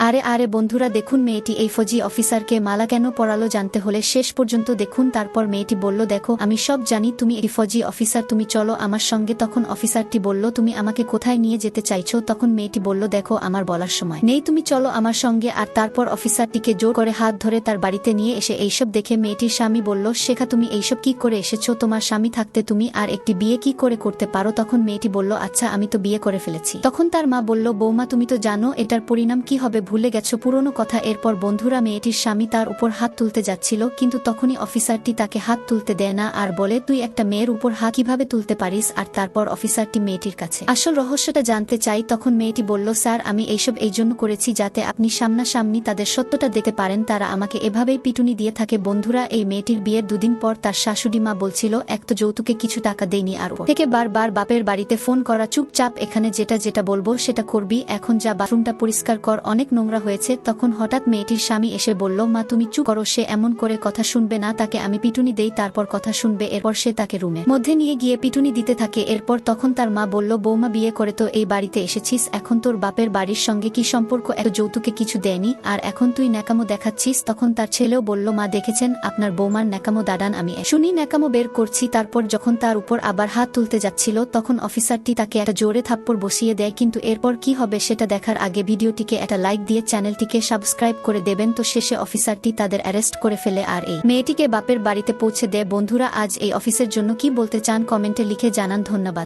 আরে আরে বন্ধুরা দেখুন মেয়েটি এই ফৌজি অফিসারকে মালা কেন পরালো জানতে হলে শেষ পর্যন্ত দেখুন। তারপর মেয়েটি বলল, দেখো আমি সব জানি, তুমি এই ফৌজি অফিসার, তুমি চলো আমার সঙ্গে। তখন অফিসারটি বলল, তুমি আমাকে কোথায় নিয়ে যেতে চাইছো? তখন মেয়েটি বলল, দেখো আমার বলার সময় নেই, তুমি চলো আমার সঙ্গে। আর তারপর অফিসারটিকে জোর করে হাত ধরে তার বাড়িতে নিয়ে এসে এইসব দেখে মেয়েটির স্বামী বলল, শেখা তুমি এইসব কি করে এসেছো? তোমার স্বামী থাকতে তুমি আর একটি বিয়ে কি করে করতে পারো? তখন মেয়েটি বলল, আচ্ছা আমি তো বিয়ে করে ফেলেছি। তখন তার মা বলল, বৌমা তুমি তো জানো এটার পরিণাম কি হবে, ভুলে গেছো পুরনো কথা। এরপর বন্ধুরা মেয়েটির স্বামী তার উপর হাত তুলতে যাচ্ছিল, কিন্তু তখনই অফিসারটি তাকে হাত তুলতে দেয় না আর বলে, তুই একটা মেয়ের উপর হাত কিভাবে তুলতে পারিস? আর তারপর অফিসারটি মেয়েটির কাছে আসল রহস্যটা জানতে চাই। তখন মেয়েটি বলল, স্যার আমি এইসব এই জন্য করেছি যাতে আপনি সামনাসামনি তাদের সত্যটা দেখতে পারেন, তারা আমাকে এভাবেই পিটুনি দিয়ে থাকে। বন্ধুরা এই মেয়েটির বিয়ের দুদিন পর তার শাশুড়ি মা বলছিল, এক তো যৌতুকে কিছু টাকা দেয়নি, আর উপর থেকে বারবার বাপের বাড়িতে ফোন করা, চুপচাপ এখানে যেটা যেটা বলবো সেটা করবি, এখন যা বাথরুমটা পরিষ্কার কর, অনেক নোংরা হয়েছে। তখন হঠাৎ মেয়েটির স্বামী এসে বলল, মা তুমি চুপ করো, সে এমন করে কথা শুনবে না, তাকে আমি পিটুনি দেই তারপর কথা শুনবে। এরপর সে তাকে রুমের মধ্যে নিয়ে গিয়ে পিটুনি দিতে থাকে। এরপর তখন তার মা বলল, বৌমা বিয়ে করে তো এই বাড়িতে এসেছিস, এখন তোর বাপের বাড়ির সঙ্গে কি সম্পর্ক? এত যৌতুকে কিছু দেয়নি আর এখন তুই ন্যাকামো দেখাচ্ছিস। তখন তার ছেলেও বলল, মা দেখেছেন আপনার বৌমার ন্যাকামো, দাঁড়ান আমি শুনি ন্যাকামো বের করছি। তারপর যখন তার উপর আবার হাত তুলতে যাচ্ছিল তখন অফিসারটি তাকে একটা জোরে থাপ্পড় বসিয়ে দেয়। কিন্তু এরপর কি হবে সেটা দেখার আগে ভিডিওটিকে একটা লাইক দিয়ে চ্যানেলটিকে সাবস্ক্রাইব করে দেবেন। তো শেষে অফিসারটি তাদের অ্যারেস্ট করে ফেলে আর এই মেয়েটিকে বাপের বাড়িতে পৌঁছে দেয়। বন্ধুরা আজ এই অফিসের জন্য কি বলতে চান কমেন্টে লিখে জানান। ধন্যবাদ।